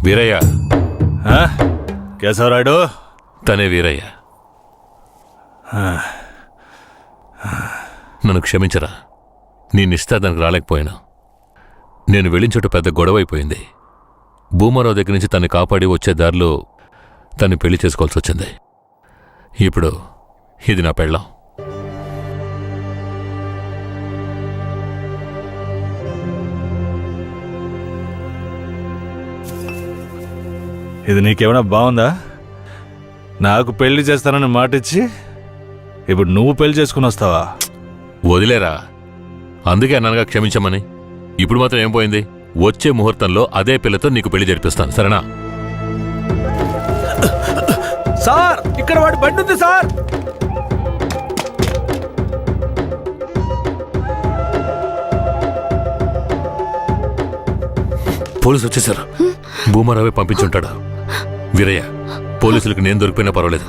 వీరయ్య. కేశవరాయుడు తనే వీరయ్య. నన్ను క్షమించరా, నీ నిశ్చితార్థానికి రాలేకపోయినా. నేను వెళ్ళిన చోట పెద్ద గొడవైపోయింది. భూమారావు దగ్గర నుంచి తన్ని కాపాడి వచ్చే దారిలో తన్ని పెళ్లి చేసుకోవాల్సి వచ్చింది. ఇప్పుడు ఇది నా పెళ్ళాం. ఇది నీకేమైనా బాగుందా? నాకు పెళ్లి చేస్తానని మాటిచ్చి ఇప్పుడు నువ్వు పెళ్లి చేసుకుని వస్తావా? వదిలేరా, అందుకే అన్నగా క్షమించమని. ఇప్పుడు మాత్రం ఏం పోయింది? వచ్చే ముహూర్తంలో అదే పిల్లతో నీకు పెళ్లి జరిపిస్తాను, సరేనా? సార్, ఇక్కడ వాడి బండి ఉంది సార్. పోలీసు వచ్చేసారు. భూమారావే పంపించుంటాడు. వీరయ్య, పోలీసులకు నేను దొరికిపోయినా పర్వాలేదు,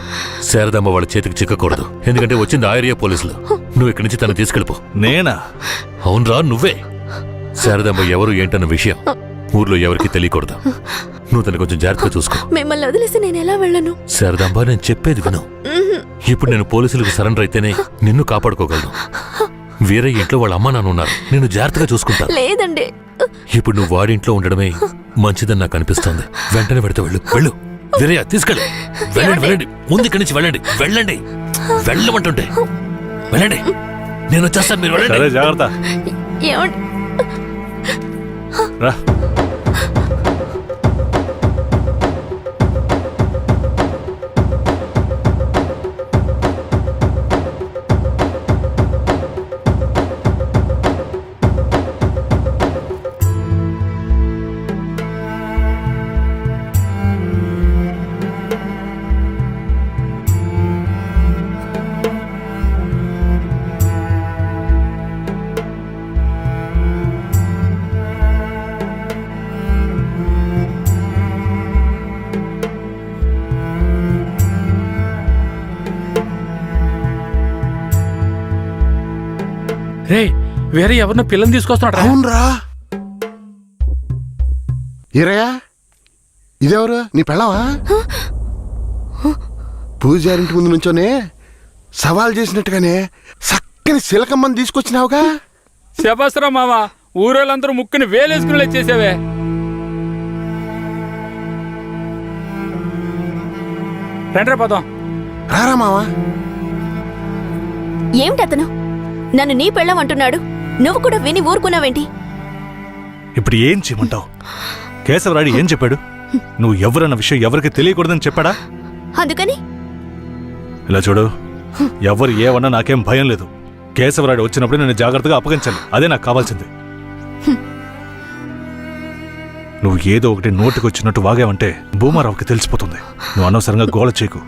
శారదమ్మ వాళ్ళ చేతికి చిక్కకూడదు. ఎందుకంటే వచ్చింది ఆ ఏరియా పోలీసులు. నువ్వు ఇక్కడి నుంచి తను తీసుకెళ్ళిపో. నేనా? అవునరా, నువ్వే. శారదమ్మ ఎవరు ఏంటన్న విషయం ఊర్లో ఎవరికి తెలియకూడదు. నువ్వు తను కొంచెం జాగ్రత్తగా చూసుకో. మిమ్మల్ని వదిలేసి నేను ఎలా వెళ్ళను? శారదాంబ, నేను చెప్పేది విను. ఇప్పుడు నేను పోలీసులకు సరెండర్ అయితేనే నిన్ను కాపాడుకోగలను. వీరయ్య ఇంట్లో వాళ్ళ అమ్మ నాన్న ఉన్నారు, నేను జాగ్రత్తగా చూసుకుంటాను. లేదండి, ఇప్పుడు నువ్వు వాడింట్లో ఉండడమే మంచిదని నాకు అనిపిస్తోంది. వెంటనే పెడితే వెళ్ళు. వెళ్ళు వీరయ్య, తీసుకెళ్ళు. వెళ్ళండి, వెళ్ళండి, ముందు ఇక్కడి నుంచి వెళ్ళండి. వెళ్ళండి, వెళ్ళమంటుంటే వెళ్ళండి. నేను వచ్చేస్తాను, మీరు వెళ్ళండి. జాగ్రత్త. రా. రే, వేరే ఎవరినో పిల్లని తీసుకొస్తున్నాడు. అవునరా. ఈరయ్యా, ఇదెవరు? నీ పెళ్ళవా? పూజారింటి ముందు నుంచోనే సవాల్ చేసినట్టుగానే చక్కని శిలకమ్మని తీసుకొచ్చినావుగా. శబాస్రా మామ, ఊరోళ్ళందరూ ముక్కుని వేలేసుకుని చేసావే. రండి పోదాం. రారా మావా. ఏమిటి అతను నన్ను నీ పెళ్ళం అంటున్నాడు? నువ్వు కూడా విని ఊరుకున్నావేంటి? ఇప్పుడు ఏం చేయమంటావు? కేశవరాయుడు ఏం చెప్పాడు? నువ్వు ఎవరన్న విషయం ఎవరికి తెలియకూడదని చెప్పాడా? అందుకని ఇలా చూడు, ఎవరు ఏమన్నా నాకేం భయం లేదు. కేశవరాయుడు వచ్చినప్పుడు నేను జాగ్రత్తగా అప్పగించాలి, అదే నాకు కావాల్సింది. నువ్వు ఏదో ఒకటి నోటికి వచ్చినట్టు వాగావంటే భూమారావుకి తెలిసిపోతుంది. నువ్వు అనవసరంగా గోల చేయకు.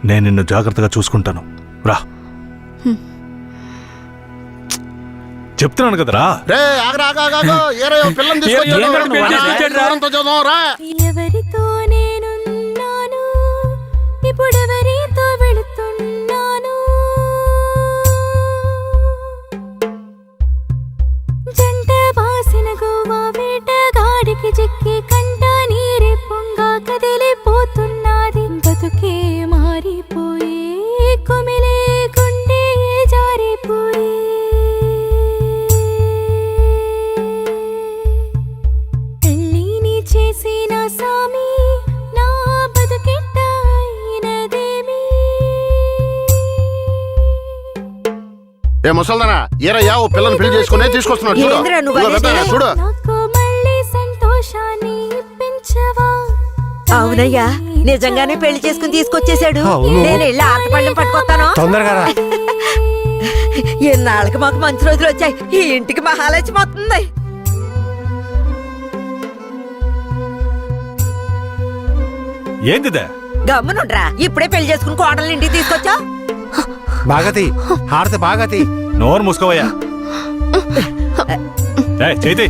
నేను నిన్ను జాగ్రత్తగా చూసుకుంటాను. రా, చెప్తున్నాను కదరా. ఎవరితో నేనున్నాను, ఇప్పుడెవరితో వెళుతున్నాను? జంట బాసిన గోవా వేటగాడికి చిక్కి కంట నీరే పొంగా కదిలిపోతున్నది. బతుకే మారిపోయి కొమిలే గుండె జారిపోయి చేసిన సామి నా బతుకెట్టయినదేమి? ఏ ముసల్దానా, ఈరయ్యా ఓ పిల్లని పెళ్లి చేసుకునే తీసుకొస్తున్నాడు. చూడు. నాకు మళ్ళీ సంతోషాన్ని ఇప్పించవా? అవునయ్యా, నిజంగానే పెళ్లి చేసుకుని తీసుకొచ్చేసాడు. నేను వెళ్ళి ఆటపళ్ళం పట్టుకొస్తాను. తొందరగా. ఎన్నాళ్ళకి మాకు మంచి రోజులు వచ్చాయి. ఈ ఇంటికి మహాలక్ష్మి వస్తుంది. ఏంటిదే? గమ్మునుండ్రా, ఇప్పుడే పెళ్లి చేసుకుని కోడలు ఇంటికి తీసుకొచ్చా. బాగతి హారతి బాగతి. నోరు మూసుకోవయ్యా. చేతి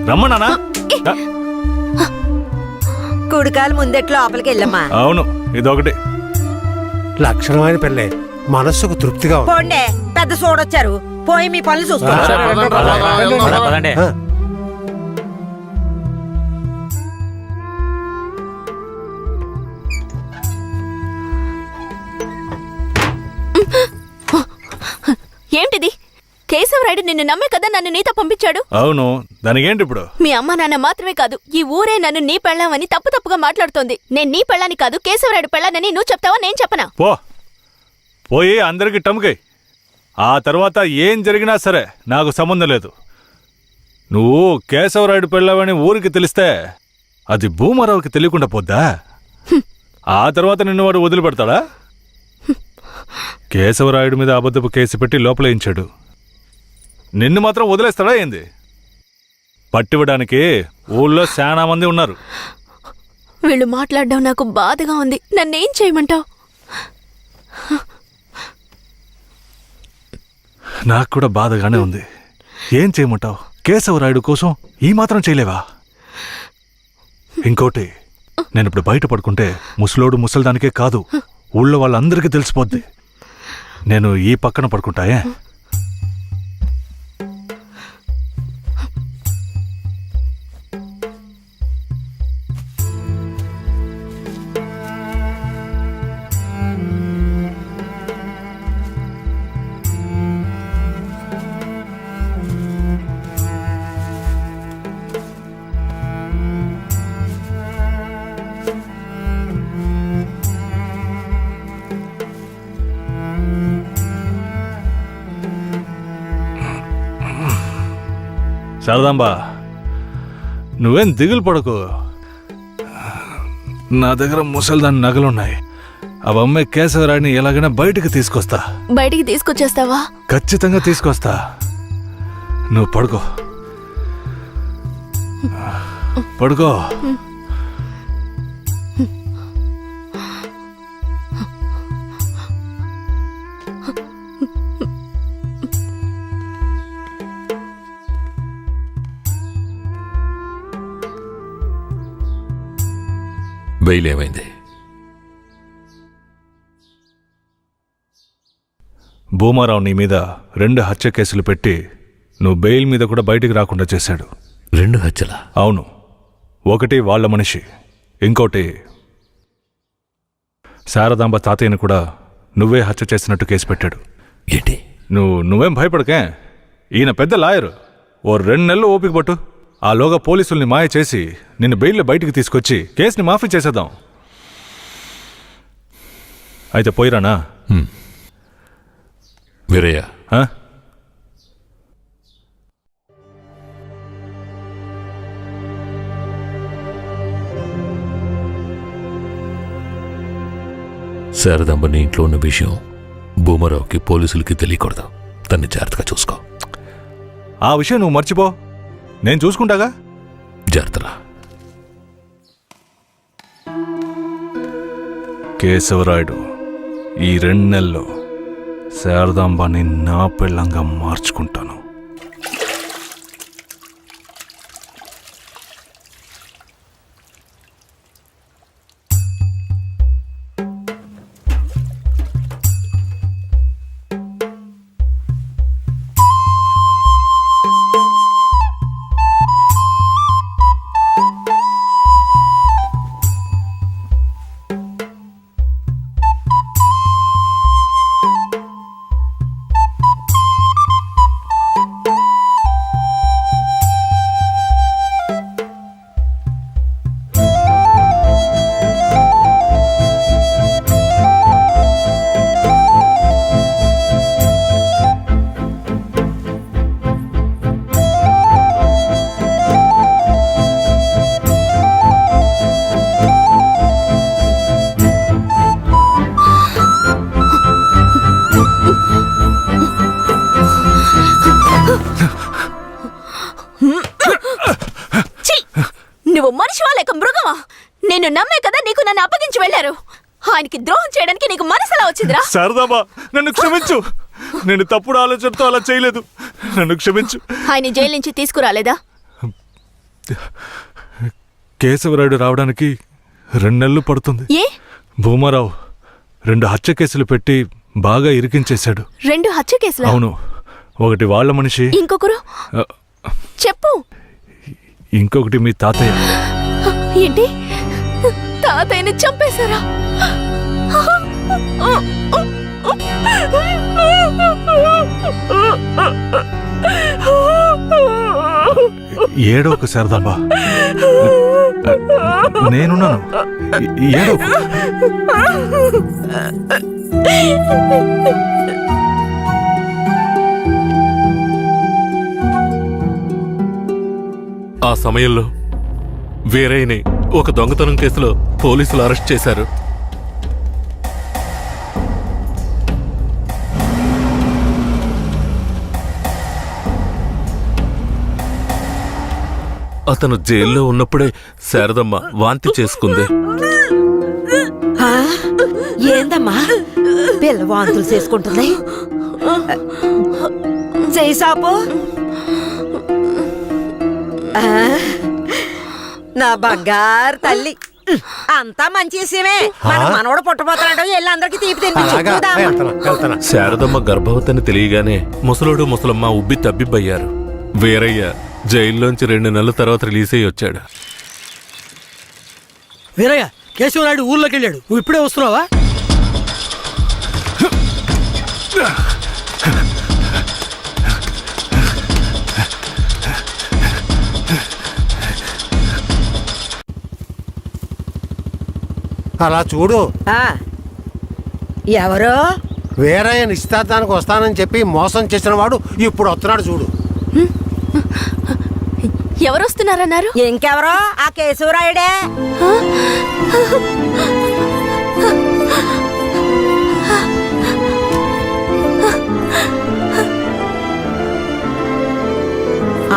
రమ్మన్నానా? కుడికాలు ముందెట్ లోపలికి వెళ్ళమ్మా. అవును, ఇదొకటి లక్షణమైన పెళ్ళే, మనస్సుకు తృప్తిగా. పోండే, పెద్ద చూడొచ్చారు. పోయి మీ పనులు చూసుకోండి. ఏంటిది? కేశవరాయుడు నిన్ను నమ్మే కదా నన్ను నీతో పంపించాడు. అవును, దానికేంటి ఇప్పుడు? మీ అమ్మ నాన్న మాత్రమే కాదు, ఈ ఊరే నన్ను నీ పెళ్ళామని తప్పుగా మాట్లాడుతోంది. నేను నీ పెళ్ళాని కాదు, కేశవరాయుడు పెళ్ళానని నువ్వు చెప్తావా, నేను చెప్పనా? పోయి అందరికి టముకై. ఆ తర్వాత ఏం జరిగినా సరే నాకు సంబంధం లేదు. నువ్వు కేశవరాయుడు పెళ్ళావని ఊరికి తెలిస్తే అది భూమారావుకి తెలియకుండా పోద్దా? ఆ తర్వాత నిన్ను వాడు వదిలిపెడతాడా? కేశవరాయుడు మీద అబద్ధపు కేసు పెట్టి లోపలేయించాడు. నిన్ను మాత్రం వదిలేస్తాడా ఏంది? పట్టివ్వడానికి ఊళ్ళో చాలా మంది ఉన్నారు. వీళ్ళు మాట్లాడడం నాకు బాధగా ఉంది. నన్నేం చేయమంటావు? నాకు కూడా బాధగానే ఉంది. ఏం చేయమంటావు? కేశవరాయుడు కోసం ఈ మాత్రం చేయలేవా? ఇంకోటి, నేను ఇప్పుడు బయట పడుకుంటే ముసలోడు ముసలిదానికే కాదు, ఊళ్ళో వాళ్ళందరికీ తెలిసిపోద్ది. నేను ఈ పక్కన పడుకుంటాయే. శారదాంబా, నువ్వేం దిగులు పడకు. నా దగ్గర ముసలిదాని నగలున్నాయి. అవమ్మే కేశవరాయుడిని ఎలాగైనా బయటికి తీసుకొస్తా. బయటికి తీసుకొచ్చేస్తావా? ఖచ్చితంగా తీసుకొస్తా. నువ్వు పడుకో, పడుకో. బెయిల్ ఏమైంది? భూమారావు నీ మీద 2 హత్య కేసులు పెట్టి నువ్వు బెయిల్ మీద కూడా బయటికి రాకుండా చేశాడు. 2 హత్యలా? అవును. ఒకటి వాళ్ళ మనిషి, ఇంకోటి శారదాంబ తాతయ్యని కూడా నువ్వే హత్య చేసినట్టు కేసు పెట్టాడు. ఏంటి? నువ్వేం భయపడకే. ఈయన పెద్ద లాయరు. ఓ 2 నెలలు ఓపిక పట్టు. ఆలోగా పోలీసుల్ని మాయ చేసి నిన్ను బెయిల్లో బయటికి తీసుకొచ్చి కేసుని మాఫీ చేసేద్దాం. అయితే పోయిరానా? వీరయ్య, ఆ? శారదాంబ నీ ఇంట్లో ఉన్న విషయం భూమారావుకి పోలీసులకి తెలియకూడదు. తన్ని జాగ్రత్తగా చూసుకో. ఆ విషయం నువ్వు మర్చిపో, నేను చూసుకుంటాగా. జాగ్రత్తలా. కేశవరాయుడు ఈ 2 నెలల్లో శారదాంబాని నా పెళ్ళంగా మార్చుకుంటాను. నువ్వు మనిషివా లేక మృగమా? నేను నమ్మే కదా నీకు నన్ను అప్పగించి వెళ్లారు. ఆయనకి ద్రోహం చేయడానికి నీకు మనసులా వచ్చిందిరా? శారదాంబా, నన్ను క్షమించు. నేను తప్పుడు ఆలోచనతో అలా చేయలేదు. నన్ను క్షమించు. ఆయన జైలు నుంచి తీసుకురాలేదా? కేశవరాయుడు రావడానికి 2 నెలలు పడుతుంది. ఏ? భూమారావు 2 హత్య కేసులు పెట్టి బాగా ఇరికించేశాడు. 2 హత్య కేసులా? అవును. ఒకటి వాళ్ళ మనిషి, ఇంకొకరు చెప్పు. ఇంకొకటి మీ తాతయ్య. ఏంటి? తాతయ్యని చంపేశారా? ఏడోకు శారదాంబ, నేనున్నాను. ఏడోకు. ఆ సమయంలో వీరయ్యని ఒక దొంగతనం కేసులో పోలీసులు అరెస్ట్ చేశారు. అతను జైల్లో ఉన్నప్పుడే శారదమ్మ వాంతి చేసుకుంది. ఆ, ఏందమ్మా పిల్ల వాంతులు చేసుకుంటుంది? చేయి సాపు. ఆ, నా బంగారు తల్లి, అంతా మంచి విషయమే. మన మనవడు పుట్టబోతున్నాడు, వెళ్ళి అందరికి తీపి అలాగా తినిపించుకుందాం. వెళ్తాను. శారదమ్మ గర్భవతిని తెలియగానే ముసలోడు ముసలమ్మ ఉబ్బి తబ్బిబ్బయ్యారు. వీరయ్య జైల్లోంచి 2 నెలల తర్వాత రిలీజ్ అయ్యి వచ్చాడు. వీరయ్య, కేశవరాయుడు ఊర్లోకి వెళ్ళాడు. నువ్వు ఇప్పుడే వస్తున్నావా? అలా చూడు, ఆ, ఎవరో వీరయ్య నిశ్చితార్థానికి వస్తానని చెప్పి మోసం చేసిన వాడు ఇప్పుడు వస్తున్నాడు చూడు. ఎవరొస్తున్నారన్నారు? ఇంకెవరో ఆ కేశవరాయుడే.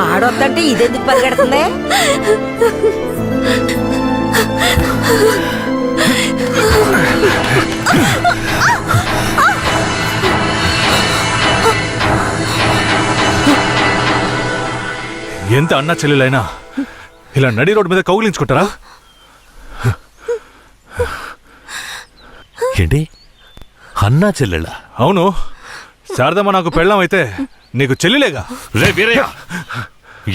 ఆడొద్దంటే ఇదెందుకు పరిగెడుతుంది? ఎంత అన్నా చెల్లెలైనా ఇలా నడి రోడ్డు మీద కౌగిలించుకుంటారా? ఏంటి అన్నా చెల్లెళ్ళ? అవును, శారదమ్మ నాకు పెళ్ళాం అయితే నీకు చెల్లిలేగా. రే వీరయ్య,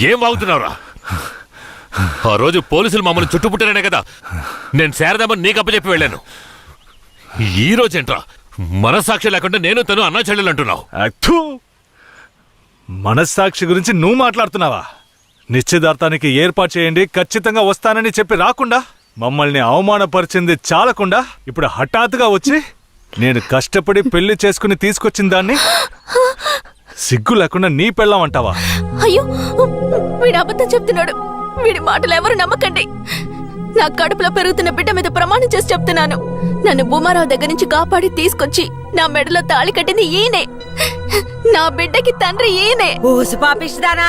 ఏం వాగుతున్నావురా? ఆ రోజు పోలీసులు మమ్మల్ని చుట్టుముట్టారనే కదా నేను శారదమ్మని నీకు అప్పచెప్పి వెళ్ళాను. ఈ రోజేంట్రా మనస్సాక్షి లేకుండా నేను తను అన్నా చెల్లెలు అంటున్నావు? అత్తు, మనస్సాక్షి గురించి నువ్వు మాట్లాడుతున్నావా? నిశ్చితార్థానికి ఏర్పాటు చేయండి, ఖచ్చితంగా వస్తానని చెప్పి రాకుండా మమ్మల్ని అవమానపరిచింది చాలకుండా ఇప్పుడు హఠాత్తుగా వచ్చి నేను కష్టపడి పెళ్లి చేసుకుని తీసుకొచ్చిన దాన్ని సిగ్గు లేకుండా నీ పెళ్ళాం అంటావా? అయ్యో, వీడు అబద్ధం చెప్తున్నాడు. వీడి మాటలు ఎవరు నమ్మకండి. నా కడుపులో పెరుగుతున్న బిడ్డ మీద ప్రమాణం చేసి చెప్తున్నాను. నన్ను భూమారావు దగ్గర నుంచి కాపాడి తీసుకొచ్చి నా మెడలో తాళి కట్టింది ఈయనే. నా బిడ్డకి తండ్రి ఈయనే. ఊసి పాపిస్తానా?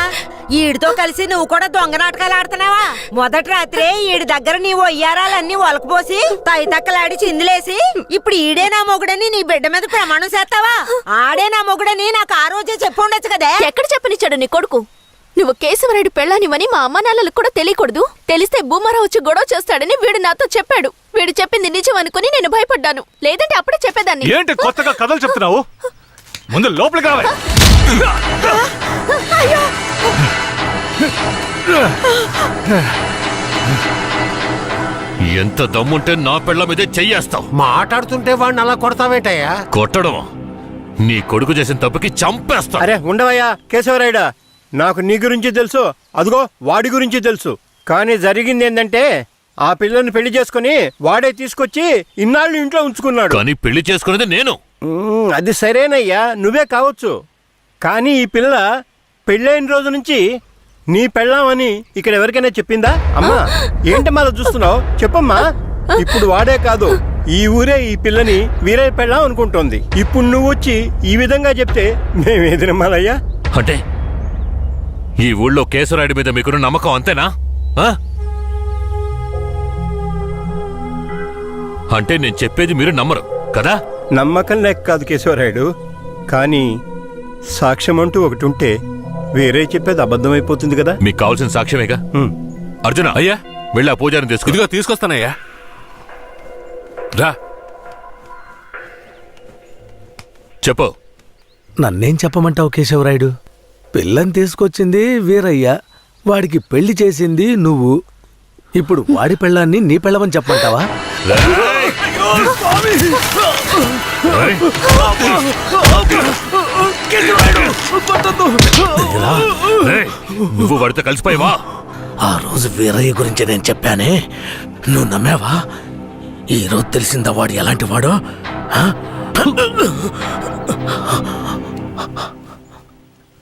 ఈడితో కలిసి నువ్వు కూడా దొంగ నాటకాలు ఆడుతున్నావా? మొదటి రాత్రే ఈడి దగ్గర నీ ఒయ్యారాలన్నీ ఒలకపోసి తైతక్కలాడి చిందులేసి ఇప్పుడు ఈడే నా మొగుడని నీ బిడ్డ మీద ప్రమాణం చేస్తావా? ఆడే నా మొగుడని నాకు ఆ రోజే చెప్పు ఉండొచ్చు కదే. ఎక్కడ చెప్పనిచ్చాడు నీ కొడుకు? నువ్వు కేశవరాయుడు పెళ్ళానివని మా అమ్మ నాన్నలకు కూడా తెలియకూడదు. తెలిస్తే భూమారావు వచ్చి గొడవ చేస్తాడని వీడు నాతో చెప్పాడు. వీడు చెప్పింది నిజం అనుకుని నేను భయపడ్డాను. లేదంటే అప్పుడే చెప్పేదాన్ని. ఏంటి కొత్తగా కథలు చెప్తున్నావు? ముందు లోపలికి రావాలి. ఎంత దమ్ముంటే నా పెళ్ళ మీదే చెయ్యేస్తావు? మాట్లాడుతుంటే వాడిని అలా కొడతావేంటయ్యా? కొట్టడం నీ కొడుకు చేసిన తప్పుకి చంపేస్తా. అరే ఉండవయ్యా కేశవరాయుడా, నాకు నీ గురించి తెలుసు, అదిగో వాడి గురించి తెలుసు. కానీ జరిగింది ఏంటంటే ఆ పిల్లని పెళ్లి చేసుకుని వాడే తీసుకొచ్చి ఇన్నాళ్ళు ఇంట్లో ఉంచుకున్నాడు. కానీ పెళ్లి చేసుకునేది నేను. అది సరేనయ్యా, నువ్వే కావచ్చు. కానీ ఈ పిల్ల పెళ్ళైన రోజు నుంచి నీ పెళ్ళామని ఇక్కడ ఎవరికైనా చెప్పిందా? అమ్మా ఏంటమ్మా అలా చూస్తున్నావు? చెప్పమ్మా. ఇప్పుడు వాడే కాదు, ఈ ఊరే ఈ పిల్లని వీరయ్య పెళ్ళాం అనుకుంటోంది. ఇప్పుడు నువ్వు వచ్చి ఈ విధంగా చెప్తే మేమేది నమ్మాలయ్యా? అంటే ఈ ఊళ్ళో కేశవరాయుడి మీద మీకున్న నమ్మకం అంతేనా? ఆ? అంటే నేను చెప్పేది మీరు నమ్మరు కదా? నమ్మకం లేక కాదు కేశవరాయుడు, కానీ సాక్ష్యం అంటూ ఒకటి ఉంటే వేరే చెప్పేది అబద్ధమైపోతుంది కదా. మీకు కావాల్సిన సాక్ష్యమేగా. అర్జున, అయ్యా, వెళ్ళి ఆ పూజారిని తీసుకు. ఇదిగో తీసుకొస్తానయ్యా. రా. చెప్పు. నన్నేం చెప్పమంటావు కేశవరాయుడు? పిల్లని తీసుకొచ్చింది వీరయ్య, వాడికి పెళ్లి చేసింది నువ్వు. ఇప్పుడు వాడి పెళ్ళాన్ని నీ పెళ్ళమని చెప్పమంటావా? రేయ్, నువ్వు వాడితో కలిసిపోయావా? ఆ రోజు వీరయ్య గురించి నేను చెప్పానే, నువ్వు నమ్మావా? ఈ రోజు తెలిసిందా వాడు ఎలాంటి వాడో?